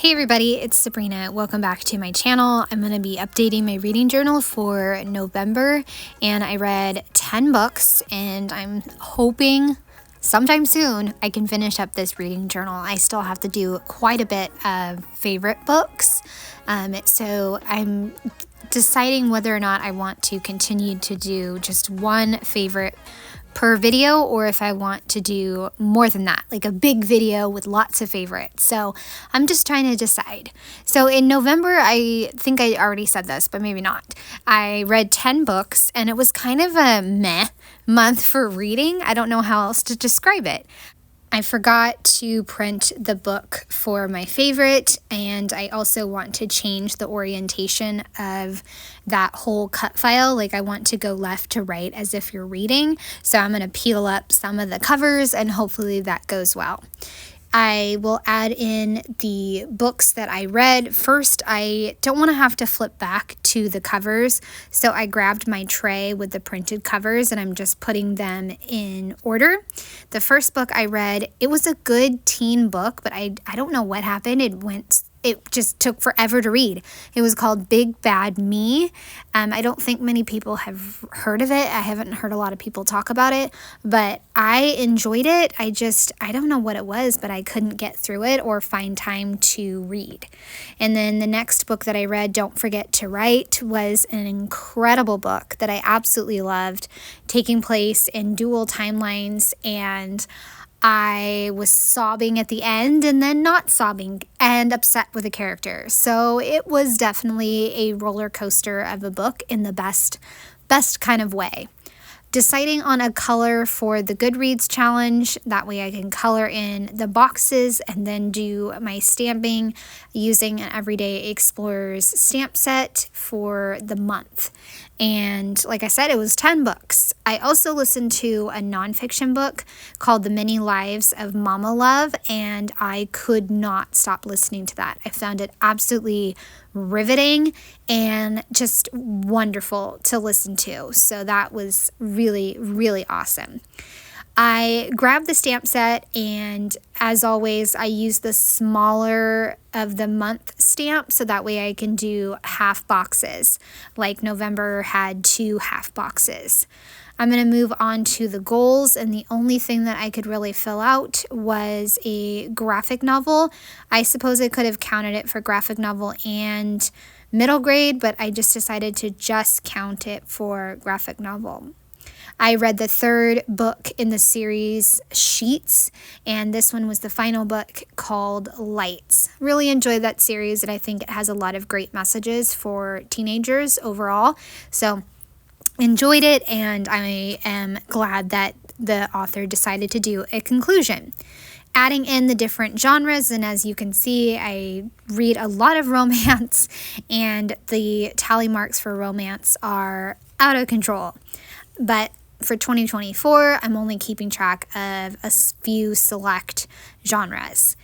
Hey everybody, it's Sabrina. Welcome back to my channel. I'm going to be updating my reading journal for November, and I read 10 books, and I'm hoping sometime soon I can finish up this reading journal. I still have to do quite a bit of favorite books, so I'm deciding whether or not I want to continue to do just one favorite per video, or if I want to do more than that, like a big video with lots of favorites. So I'm just trying to decide. So in November, I think I already said this, but maybe not. I read 10 books, and it was kind of a meh month for reading. I don't know how else to describe it. I forgot to print the book for my favorite, and I also want to change the orientation of that whole cut file. Like, I want to go left to right as if you're reading. So I'm going to peel up some of the covers, and hopefully that goes well. I will add in the books that I read. First, I don't want to have to flip back to the covers, so I grabbed my tray with the printed covers and I'm just putting them in order. The first book I read, it was a good teen book, but I don't know what happened. It just took forever to read. It was called Big Bad Me. I don't think many people have heard of it. I haven't heard a lot of people talk about it, but I enjoyed it. I don't know what it was, but I couldn't get through it or find time to read. And then the next book that I read, Don't Forget to Write, was an incredible book that I absolutely loved, taking place in dual timelines, and I was sobbing at the end and then not sobbing and upset with the character. So it was definitely a roller coaster of a book in the best kind of way. Deciding on a color for the Goodreads challenge, that way I can color in the boxes and then do my stamping using an Everyday Explorers stamp set for the month. And like I said, it was 10 books. I also listened to a nonfiction book called The Many Lives of Mama Love, and I could not stop listening to that. I found it absolutely riveting and just wonderful to listen to. So that was really, really awesome. I grabbed the stamp set, and as always, I use the smaller of the month stamp so that way I can do half boxes. Like November had 2 half boxes. I'm going to move on to the goals, and the only thing that I could really fill out was a graphic novel. I suppose I could have counted it for graphic novel and middle grade, but I just decided to just count it for graphic novel. I read the 3rd book in the series, Sheets, and this one was the final book called Lights. Really enjoyed that series, and I think it has a lot of great messages for teenagers overall. So enjoyed it, and I am glad that the author decided to do a conclusion. Adding in the different genres, and as you can see, I read a lot of romance, and the tally marks for romance are out of control. But for 2024, I'm only keeping track of a few select genres.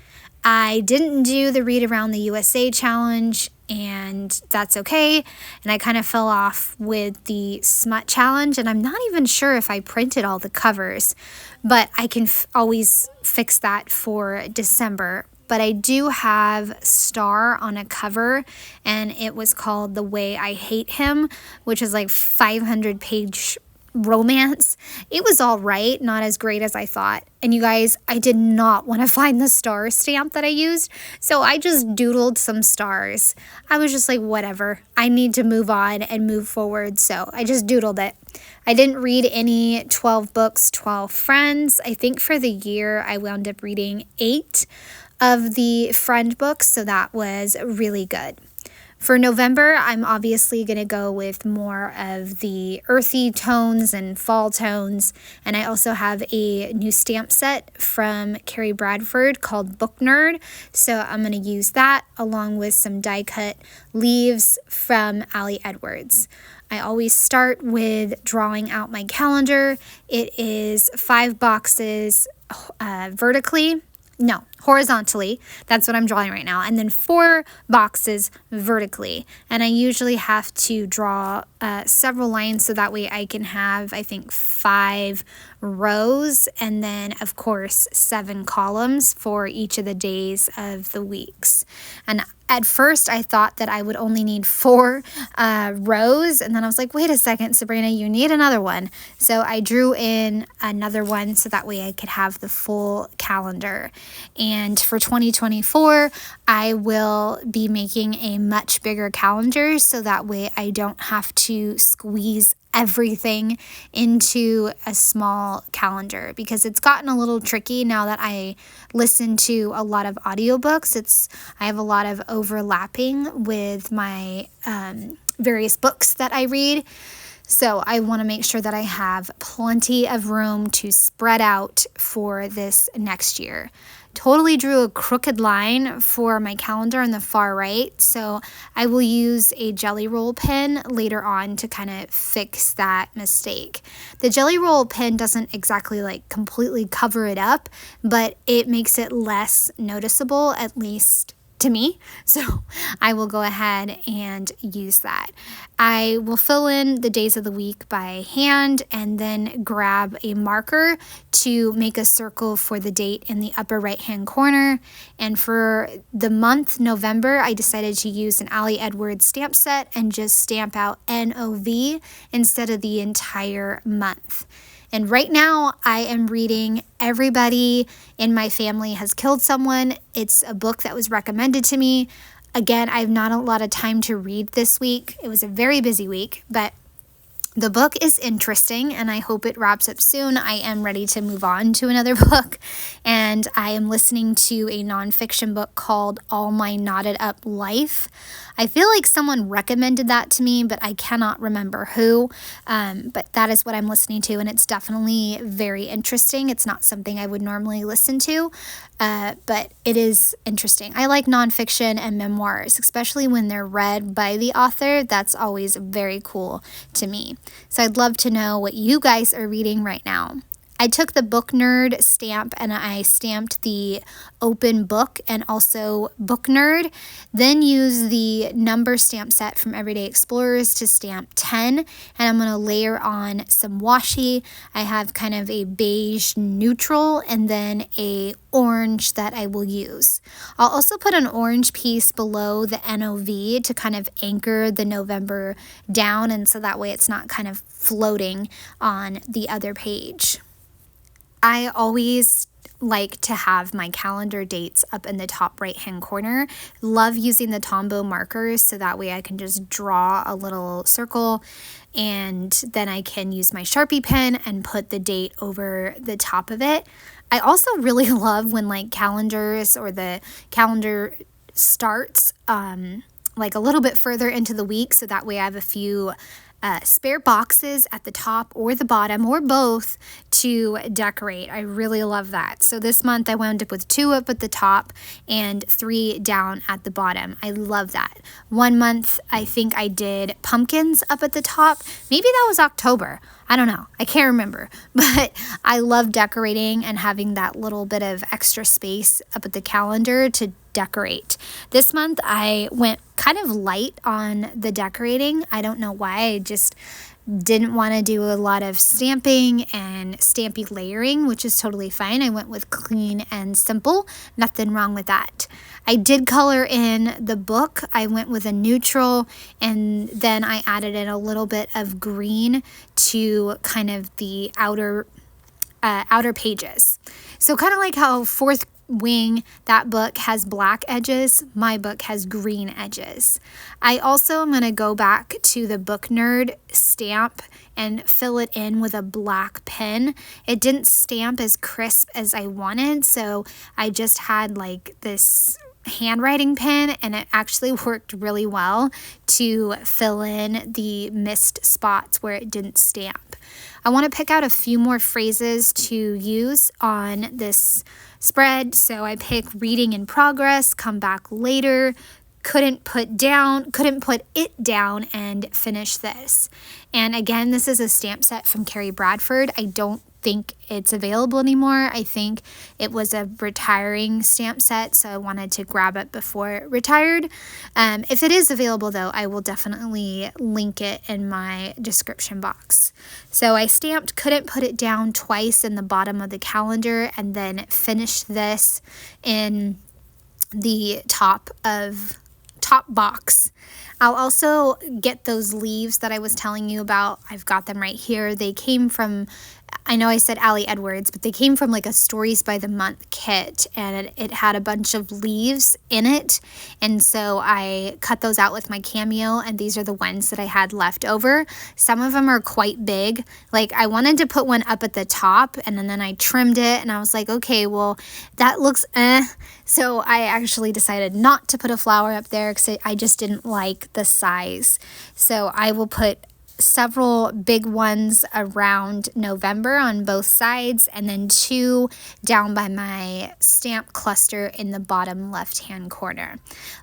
I didn't do the Read Around the USA challenge, and that's okay. And I kind of fell off with the smut challenge, and I'm not even sure if I printed all the covers, but I can always fix that for December. But I do have Star on a cover, and it was called The Way I Hate Him, which is like 500-page romance. It was all right, not as great as I thought. And you guys, I did not want to find the star stamp that I used, so I just doodled some stars. I was just like, whatever, I need to move on and move forward, so I just doodled it. I didn't read any 12 books, 12 friends. I think for the year I wound up reading 8 of the friend books, so that was really good. For November, I'm obviously going to go with more of the earthy tones and fall tones, and I also have a new stamp set from Carrie Bradford called Book Nerd, so I'm going to use that along with some die-cut leaves from Ali Edwards. I always start with drawing out my calendar. It is 5 boxes horizontally. That's what I'm drawing right now. And then 4 boxes vertically. And I usually have to draw several lines so that way I can have, I think, 5 rows and then of course 7 columns for each of the days of the weeks. And at first I thought that I would only need 4 rows, and then I was like, wait a second, Sabrina, you need another one. So I drew in another one so that way I could have the full calendar. And for 2024 I will be making a much bigger calendar so that way I don't have to squeeze everything into a small calendar, because it's gotten a little tricky now that I listen to a lot of audiobooks. I have a lot of overlapping with my various books that I read. So I want to make sure that I have plenty of room to spread out for this next year. Totally drew a crooked line for my calendar on the far right, so I will use a jelly roll pen later on to kind of fix that mistake. The jelly roll pen doesn't exactly like completely cover it up, but it makes it less noticeable, at least to me. So I will go ahead and use that. I will fill in the days of the week by hand and then grab a marker to make a circle for the date in the upper right hand corner. And for the month November, I decided to use an Ali Edwards stamp set and just stamp out NOV instead of the entire month. And right now I am reading Everybody in My Family Has Killed Someone. It's a book that was recommended to me. Again, I have not a lot of time to read this week. It was a very busy week, but the book is interesting and I hope it wraps up soon. I am ready to move on to another book, and I am listening to a nonfiction book called All My Knotted Up Life. I feel like someone recommended that to me, but I cannot remember who. But that is what I'm listening to, and it's definitely very interesting. It's not something I would normally listen to, but it is interesting. I like nonfiction and memoirs, especially when they're read by the author. That's always very cool to me. So I'd love to know what you guys are reading right now. I took the Book Nerd stamp and I stamped the open book and also Book Nerd, then used the number stamp set from Everyday Explorers to stamp 10, and I'm going to layer on some washi. I have kind of a beige neutral and then a orange that I will use. I'll also put an orange piece below the NOV to kind of anchor the November down, and so that way it's not kind of floating on the other page. I always like to have my calendar dates up in the top right hand corner. Love using the Tombow markers so that way I can just draw a little circle, and then I can use my Sharpie pen and put the date over the top of it. I also really love when like calendars or the calendar starts like a little bit further into the week, so that way I have a few spare boxes at the top or the bottom or both to decorate. I really love that. So this month I wound up with 2 up at the top and 3 down at the bottom. I love that. One month I think I did pumpkins up at the top. Maybe that was October. I don't know. I can't remember. But I love decorating and having that little bit of extra space up at the calendar to decorate. This month I went kind of light on the decorating. I don't know why. I just didn't want to do a lot of stamping and stampy layering, which is totally fine. I went with clean and simple. Nothing wrong with that. I did color in the book. I went with a neutral, and then I added in a little bit of green to kind of the outer pages. So kind of like how Fourth Wing, that book has black edges, my book has green edges. I also am going to go back to the Book Nerd stamp and fill it in with a black pen. It didn't stamp as crisp as I wanted, so I just had like this handwriting pen, and it actually worked really well to fill in the missed spots where it didn't stamp. I want to pick out a few more phrases to use on this spread, so I pick reading in progress, come back later, couldn't put it down and finish this. And again, this is a stamp set from Carrie Bradford. I don't think it's available anymore. I think it was a retiring stamp set, so I wanted to grab it before it retired. If it is available though, I will definitely link it in my description box. So I stamped Couldn't Put It Down twice in the bottom of the calendar, and then finished this in the top box. I'll also get those leaves that I was telling you about. I've got them right here. They came from, I know I said Ali Edwards, but they came from like a Stories by the Month kit, and it had a bunch of leaves in it. And so I cut those out with my Cameo, and these are the ones that I had left over. Some of them are quite big. Like I wanted to put one up at the top, and then I trimmed it, and I was like, okay, well, that looks So I actually decided not to put a flower up there because I just didn't like the size. So I will put several big ones around November on both sides, and then 2 down by my stamp cluster in the bottom left hand corner.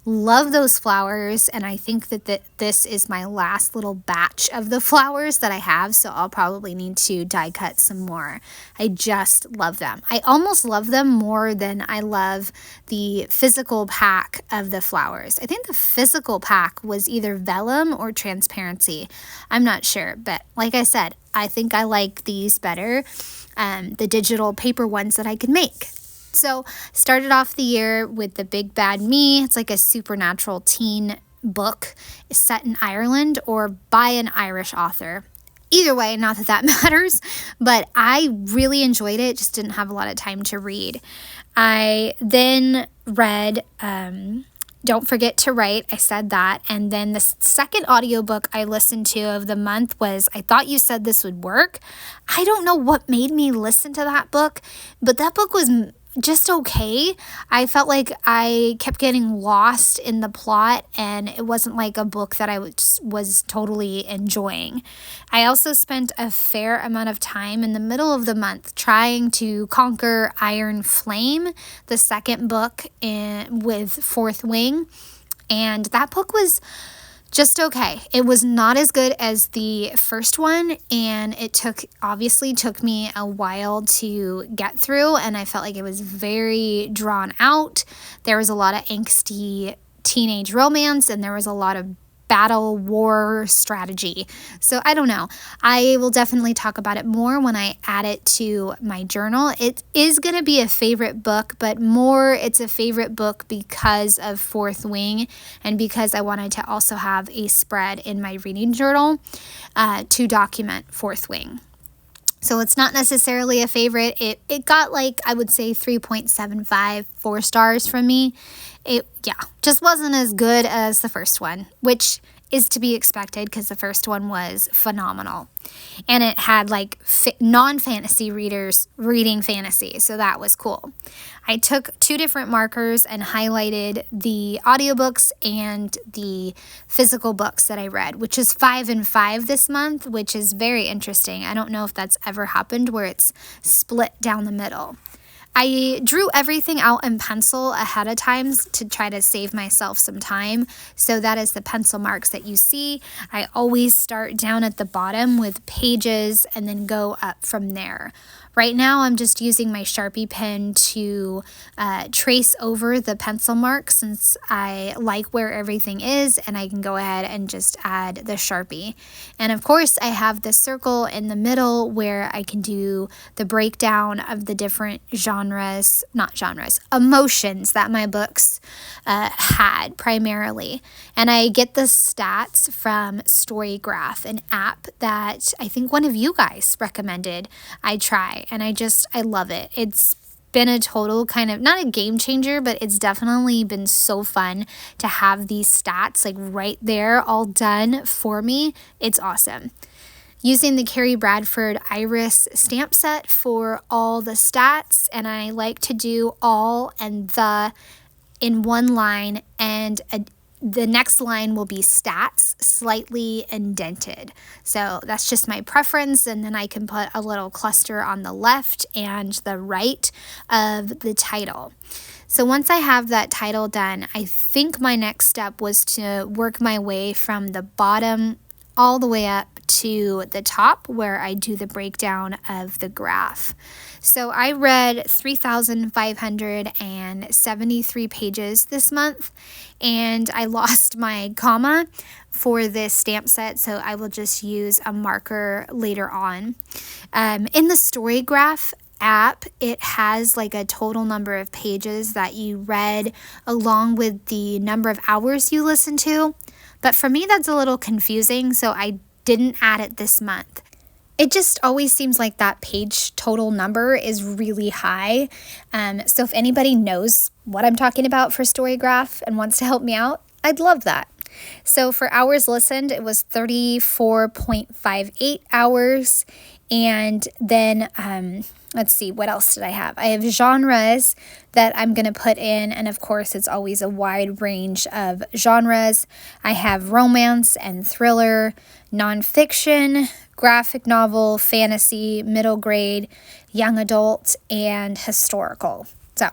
Love those flowers, and I think that this is my last little batch of the flowers that I have, so I'll probably need to die cut some more. I just love them. I almost love them more than I love the physical pack of the flowers. I think the physical pack was either vellum or transparency. I'm not sure, but like I said, I think I like these better, the digital paper ones that I could make. So started off the year with The Big Bad Me. It's like a supernatural teen book. It's set in Ireland or by an Irish author. Either way, not that that matters, but I really enjoyed it, just didn't have a lot of time to read. I then read Don't Forget to Write. I said that. And then the second audiobook I listened to of the month was I Thought You Said This Would Work. I don't know what made me listen to that book, but that book was just okay. I felt like I kept getting lost in the plot, and it wasn't like a book that I was totally enjoying. I also spent a fair amount of time in the middle of the month trying to conquer Iron Flame, the second book with Fourth Wing, and that book was just okay. It was not as good as the first one, and it obviously took me a while to get through, and I felt like it was very drawn out. There was a lot of angsty teenage romance, and there was a lot of battle war strategy. So I don't know. I will definitely talk about it more when I add it to my journal. It is going to be a favorite book, but more it's a favorite book because of Fourth Wing, and because I wanted to also have a spread in my reading journal to document Fourth Wing. So it's not necessarily a favorite. It got like, I would say 3.75, 4 stars from me. It just wasn't as good as the first one, which is to be expected because the first one was phenomenal. And it had like non-fantasy readers reading fantasy, so that was cool. I took 2 different markers and highlighted the audiobooks and the physical books that I read, which is 5 and 5 this month, which is very interesting. I don't know if that's ever happened where it's split down the middle. I drew everything out in pencil ahead of time to try to save myself some time. So that is the pencil marks that you see. I always start down at the bottom with pages and then go up from there. Right now, I'm just using my Sharpie pen to trace over the pencil marks since I like where everything is, and I can go ahead and just add the Sharpie. And of course, I have the circle in the middle where I can do the breakdown of the different emotions that my books had primarily. And I get the stats from Storygraph, an app that I think one of you guys recommended I try. And I love it. It's been a total kind of, not a game changer, but it's definitely been so fun to have these stats like right there all done for me. It's awesome. Using the Carrie Bradford Iris stamp set for all the stats, and I like to do all and the in one line, and the next line will be stats slightly indented. So that's just my preference, and then I can put a little cluster on the left and the right of the title. So once I have that title done, I think my next step was to work my way from the bottom all the way up to the top where I do the breakdown of the graph. So I read 3,573 pages this month, and I lost my comma for this stamp set, so I will just use a marker later on. In the story graph app, it has like a total number of pages that you read along with the number of hours you listened to. But for me, that's a little confusing, so I didn't add it this month. It just always seems like that page total number is really high. So if anybody knows what I'm talking about for Storygraph and wants to help me out, I'd love that. So for hours listened, it was 34.58 hours. And then, let's see, what else did I have? I have genres that I'm going to put in. And of course, it's always a wide range of genres. I have romance and thriller, nonfiction, graphic novel, fantasy, middle grade, young adult, and historical. So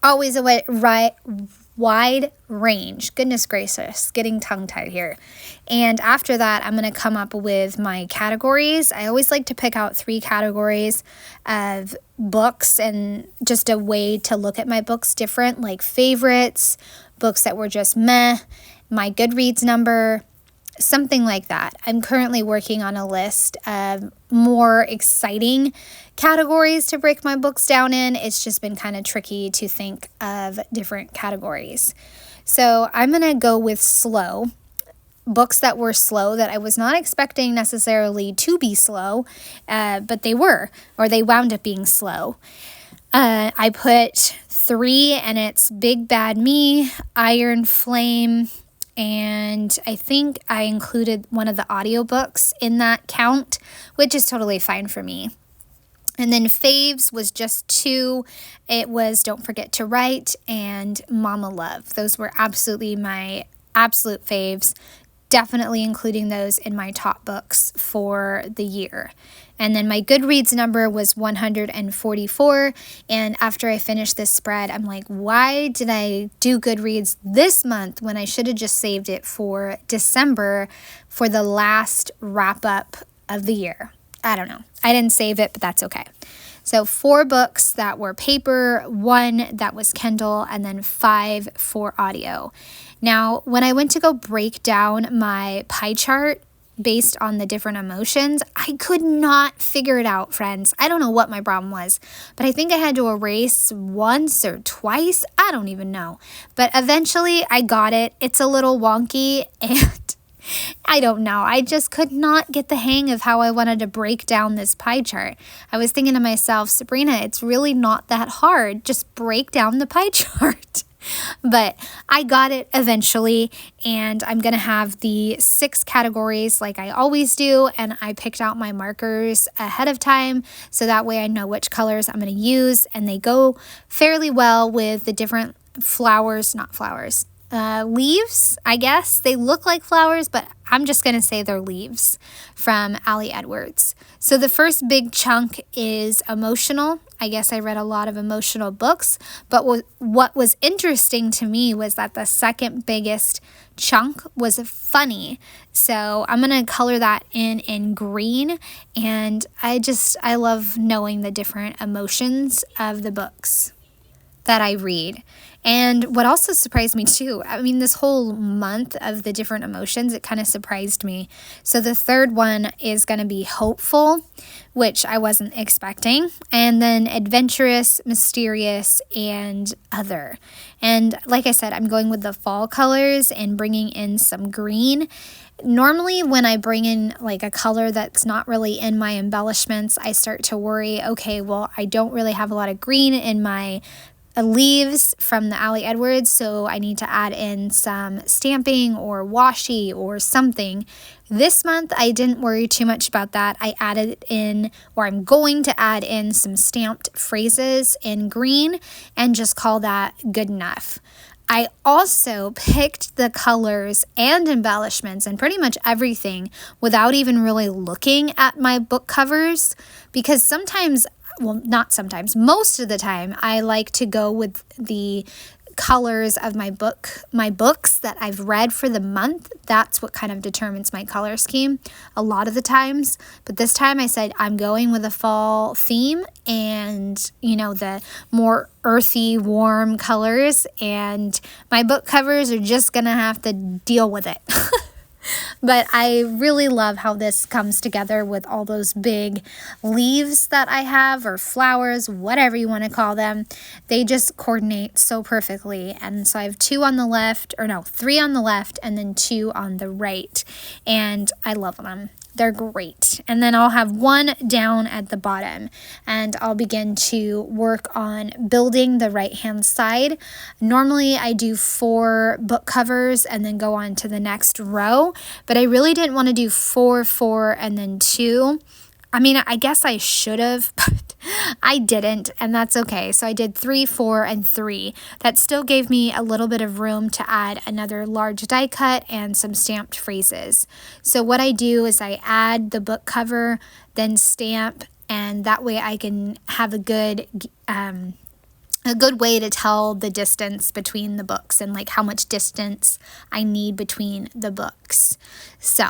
always a wide range. Goodness gracious, getting tongue-tied here. And after that, I'm going to come up with my categories. I always like to pick out 3 categories of books and just a way to look at my books different, like favorites, books that were just meh, my Goodreads number, something like that. I'm currently working on a list of more exciting categories to break my books down in. It's just been kind of tricky to think of different categories. So I'm going to go with slow. Books that were slow that I was not expecting necessarily to be slow, but they were, or they wound up being slow. I put 3, and it's Big Bad Me, Iron Flame, and I think I included one of the audiobooks in that count, which is totally fine for me. And then faves was just 2. It was Don't Forget to Write and Mama Love. Those were absolutely my absolute faves. Definitely including those in my top books for the year. And then my Goodreads number was 144. And after I finished this spread, I'm like, why did I do Goodreads this month when I should have just saved it for December for the last wrap up of the year? I don't know. I didn't save it, but that's okay. So 4 books that were paper, 1 that was Kindle, and then 5 for audio. Now, when I went to go break down my pie chart based on the different emotions, I could not figure it out, friends. I don't know what my problem was, but I think I had to erase once or twice. I don't even know. But eventually I got it. It's a little wonky, and I don't know. I just could not get the hang of how I wanted to break down this pie chart. I was thinking to myself, Sabrina, it's really not that hard. Just break down the pie chart. But I got it eventually, and I'm going to have the 6 categories like I always do, and I picked out my markers ahead of time so that way I know which colors I'm going to use, and they go fairly well with the different leaves, I guess. They look like flowers, but I'm just going to say they're leaves from Ali Edwards. So the first big chunk is emotional. I guess I read a lot of emotional books, but what was interesting to me was that the second biggest chunk was funny. So I'm going to color that in green, and I love knowing the different emotions of the books that I read. And what also surprised me too, I mean, this whole month of the different emotions, it kind of surprised me. So the third one is going to be hopeful, which I wasn't expecting. And then adventurous, mysterious, and other. And like I said, I'm going with the fall colors and bringing in some green. Normally when I bring in like a color that's not really in my embellishments, I start to worry, okay, well, I don't really have a lot of green in my leaves from the Ali Edwards, so I need to add in some stamping or washi or something. This month, I didn't worry too much about that. I added in, or I'm going to add in some stamped phrases in green and just call that good enough. I also picked the colors and embellishments and pretty much everything without even really looking at my book covers, because sometimes well, not sometimes, most of the time, I like to go with the colors of my books that I've read for the month. That's what kind of determines my color scheme a lot of the times. But this time I said I'm going with a fall theme and, you know, the more earthy, warm colors, and my book covers are just gonna have to deal with it. But I really love how this comes together with all those big leaves that I have, or flowers, whatever you want to call them. They just coordinate so perfectly. And so I have 2 on the left, or no, 3 on the left and then 2 on the right. And I love them. They're great. And then I'll have 1 down at the bottom, and I'll begin to work on building the right hand side. Normally I do 4 book covers and then go on to the next row, but I really didn't want to do 4, 4, and then 2. I mean, I guess I should have, but I didn't, and that's okay. So I did 3, 4, and 3. That still gave me a little bit of room to add another large die cut and some stamped phrases. So what I do is I add the book cover, then stamp, and that way I can have a good way to tell the distance between the books and like how much distance I need between the books. So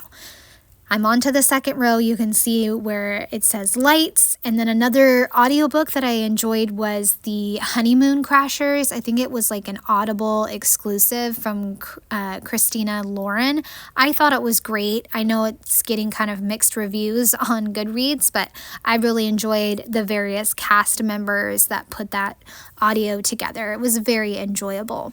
I'm on to the second row. You can see where it says lights. And then another audiobook that I enjoyed was the Honeymoon Crashers. I think it was like an Audible exclusive from Christina Lauren. I thought it was great. I know it's getting kind of mixed reviews on Goodreads, but I really enjoyed the various cast members that put that audio together. It was very enjoyable.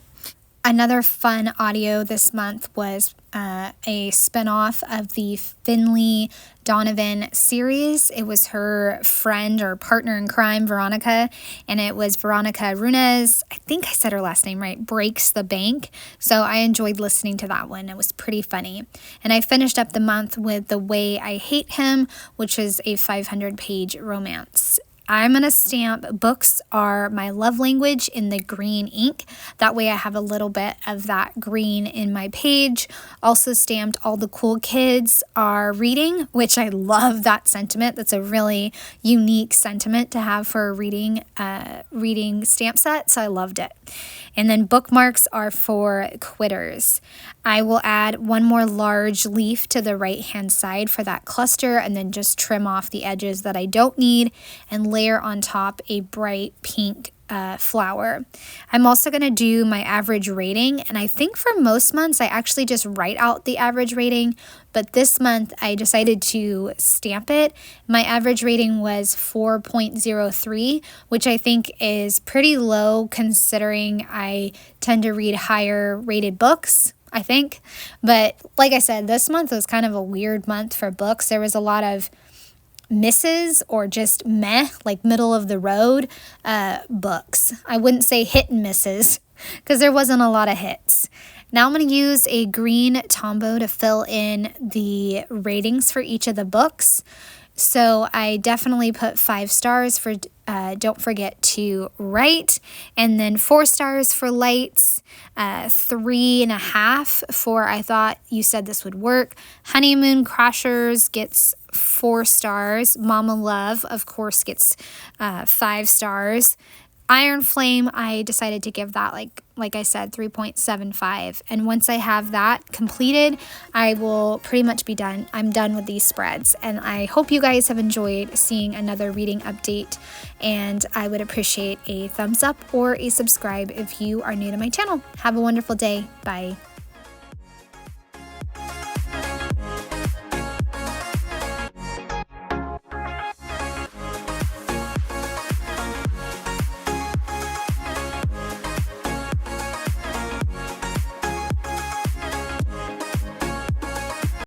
Another fun audio this month was a spinoff of the Finley Donovan series. It was her friend or partner in crime, Veronica, and it was Veronica Runes, I think I said her last name right, Breaks the Bank. So I enjoyed listening to that one. It was pretty funny. And I finished up the month with The Way I Hate Him, which is a 500-page romance. I'm going to stamp books are my love language in the green ink. That way I have a little bit of that green in my page. Also stamped all the cool kids are reading, which I love that sentiment. That's a really unique sentiment to have for a reading stamp set, so I loved it. And then bookmarks are for quitters. I will add 1 more large leaf to the right hand side for that cluster, and then just trim off the edges that I don't need and layer on top a bright pink flower. I'm also going to do my average rating, and I think for most months I actually just write out the average rating, but this month I decided to stamp it. My average rating was 4.03, which I think is pretty low considering I tend to read higher rated books, I think. But like I said, this month was kind of a weird month for books. There was a lot of misses or just meh, like middle of the road books. I wouldn't say hit and misses because there wasn't a lot of hits. Now I'm going to use a green Tombow to fill in the ratings for each of the books. So I definitely put 5 stars for Don't Forget to Write, and then 4 stars for Lights, 3.5 for I Thought You Said This Would Work. Honeymoon Crashers gets 4 stars. Mama Love, of course, gets 5 stars. Iron Flame, I decided to give that, like I said, 3.75. And once I have that completed, I will pretty much be done. I'm done with these spreads. And I hope you guys have enjoyed seeing another reading update. And I would appreciate a thumbs up or a subscribe if you are new to my channel. Have a wonderful day. Bye.